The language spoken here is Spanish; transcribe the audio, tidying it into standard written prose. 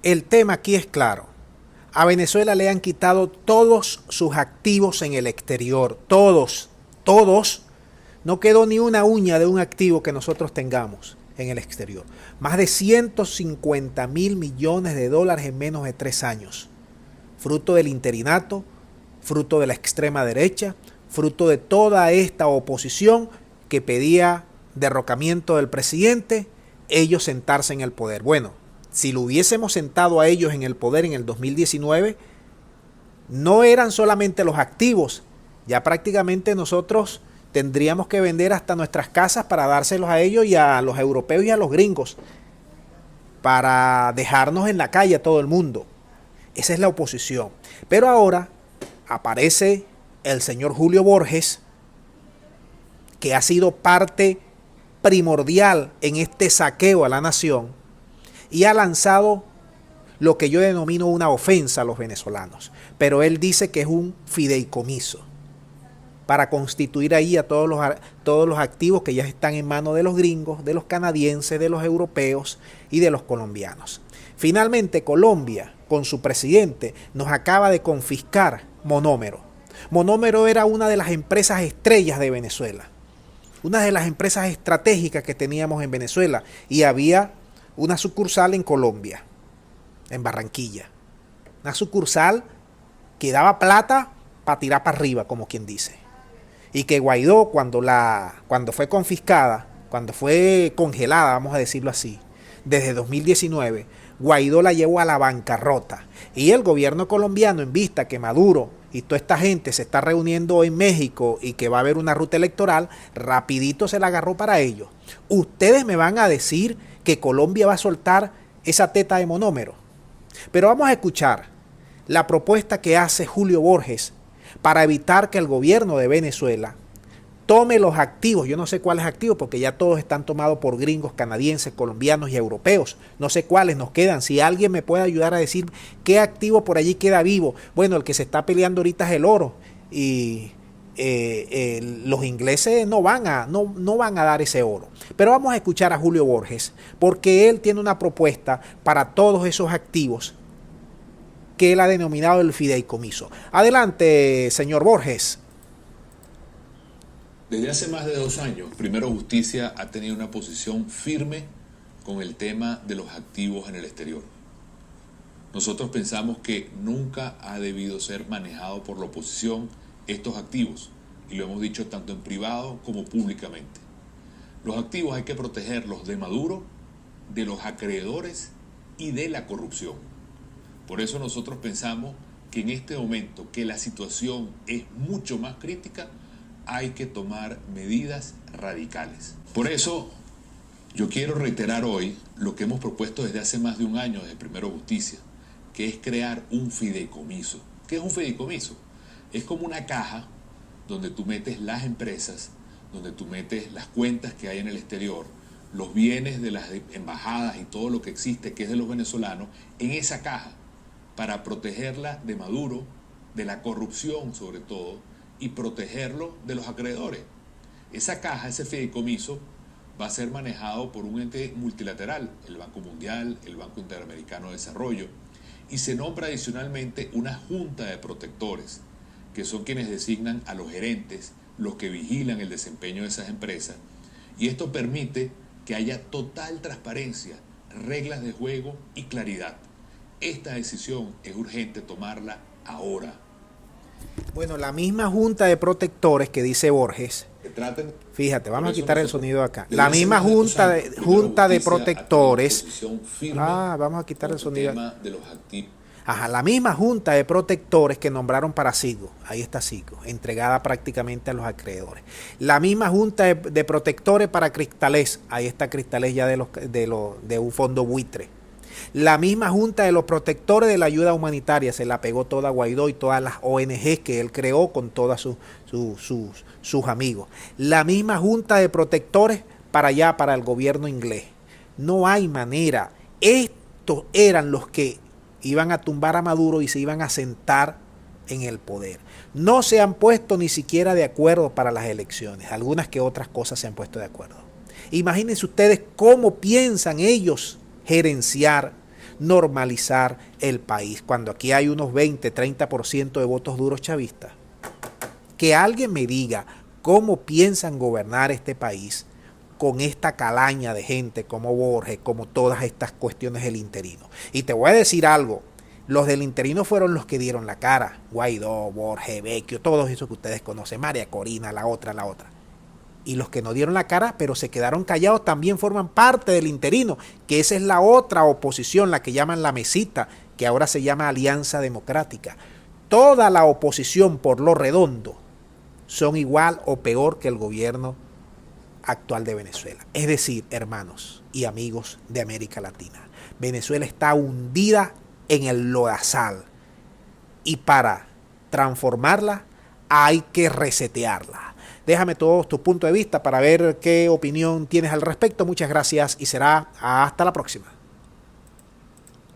el tema aquí es claro. A Venezuela le han quitado todos sus activos en el exterior. Todos. Todos. No quedó ni una uña de un activo que nosotros tengamos en el exterior. Más de 150.000 millones de dólares en menos de 3 años. Fruto del interinato, fruto de la extrema derecha, fruto de toda esta oposición que pedía derrocamiento del presidente, ellos sentarse en el poder. Bueno, si lo hubiésemos sentado a ellos en el poder en el 2019, no eran solamente los activos, ya prácticamente nosotros tendríamos que vender hasta nuestras casas para dárselos a ellos y a los europeos y a los gringos, para dejarnos en la calle a todo el mundo. Esa es la oposición. Pero ahora aparece el señor Julio Borges, que ha sido parte primordial en este saqueo a la nación y ha lanzado lo que yo denomino una ofensa a los venezolanos. Pero él dice que es un fideicomiso para constituir ahí a todos los activos que ya están en manos de los gringos, de los canadienses, de los europeos y de los colombianos. Finalmente, Colombia, con su presidente, nos acaba de confiscar Monómero. Monómero era una de las empresas estrellas de Venezuela, una de las empresas estratégicas que teníamos en Venezuela, y había una sucursal en Colombia, en Barranquilla. Una sucursal que daba plata para tirar para arriba, como quien dice. Y que Guaidó, cuando fue confiscada, cuando fue congelada, vamos a decirlo así, desde 2019, Guaidó la llevó a la bancarrota. Y el gobierno colombiano, en vista que Maduro y toda esta gente se está reuniendo en México y que va a haber una ruta electoral, rapidito se la agarró para ellos. Ustedes me van a decir que Colombia va a soltar esa teta de Monómero. Pero vamos a escuchar la propuesta que hace Julio Borges para evitar que el gobierno de Venezuela tome los activos. Yo no sé cuáles activos, porque ya todos están tomados por gringos, canadienses, colombianos y europeos. No sé cuáles nos quedan. Si alguien me puede ayudar a decir qué activo por allí queda vivo. Bueno, el que se está peleando ahorita es el oro. Y los ingleses no van a dar ese oro. Pero vamos a escuchar a Julio Borges, porque él tiene una propuesta para todos esos activos que él ha denominado el fideicomiso. Adelante, señor Borges. Desde hace más de 2 años, Primero Justicia ha tenido una posición firme con el tema de los activos en el exterior. Nosotros pensamos que nunca ha debido ser manejado por la oposición estos activos, y lo hemos dicho tanto en privado como públicamente. Los activos hay que protegerlos de Maduro, de los acreedores y de la corrupción. Por eso nosotros pensamos que en este momento, que la situación es mucho más crítica, hay que tomar medidas radicales. Por eso yo quiero reiterar hoy lo que hemos propuesto desde hace más de 1 año desde Primero Justicia, que es crear un fideicomiso. ¿Qué es un fideicomiso? Es como una caja donde tú metes las empresas, donde tú metes las cuentas que hay en el exterior, los bienes de las embajadas y todo lo que existe que es de los venezolanos, en esa caja, para protegerla de Maduro, de la corrupción sobre todo, y protegerlo de los acreedores. Esa caja, ese fideicomiso, va a ser manejado por un ente multilateral, el Banco Mundial, el Banco Interamericano de Desarrollo, y se nombra adicionalmente una junta de protectores, que son quienes designan a los gerentes, los que vigilan el desempeño de esas empresas, y esto permite que haya total transparencia, reglas de juego y claridad. Esta decisión es urgente tomarla ahora. Bueno, la misma junta de protectores que dice Borges, fíjate, vamos a quitar el sonido acá. La misma junta de protectores, vamos a quitar el sonido. La misma junta de protectores que nombraron para Sigo, ahí está Sigo, entregada prácticamente a los acreedores. La misma junta de protectores para Cristales, ahí está Cristales ya de un fondo buitre. La misma junta de los protectores de la ayuda humanitaria se la pegó toda Guaidó y todas las ONGs que él creó con todos sus amigos. La misma junta de protectores para allá, para el gobierno inglés. No hay manera. Estos eran los que iban a tumbar a Maduro y se iban a sentar en el poder. No se han puesto ni siquiera de acuerdo para las elecciones. Algunas que otras cosas se han puesto de acuerdo. Imagínense ustedes cómo piensan ellos gerenciar. normalizar el país. Cuando aquí hay unos 20-30% de votos duros chavistas, que alguien me diga cómo piensan gobernar este país con esta calaña de gente como Borges, como todas estas cuestiones del interino. Y te voy a decir algo, los del interino fueron los que dieron la cara, Guaidó, Borges, Vecchio, todos esos que ustedes conocen, María Corina, la otra. Y los que no dieron la cara, pero se quedaron callados, también forman parte del interino, que esa es la otra oposición, la que llaman la mesita, que ahora se llama Alianza Democrática. Toda la oposición por lo redondo son igual o peor que el gobierno actual de Venezuela. Es decir, hermanos y amigos de América Latina, Venezuela está hundida en el lodazal y para transformarla hay que resetearla. Déjame todos tus puntos de vista para ver qué opinión tienes al respecto. Muchas gracias y será hasta la próxima.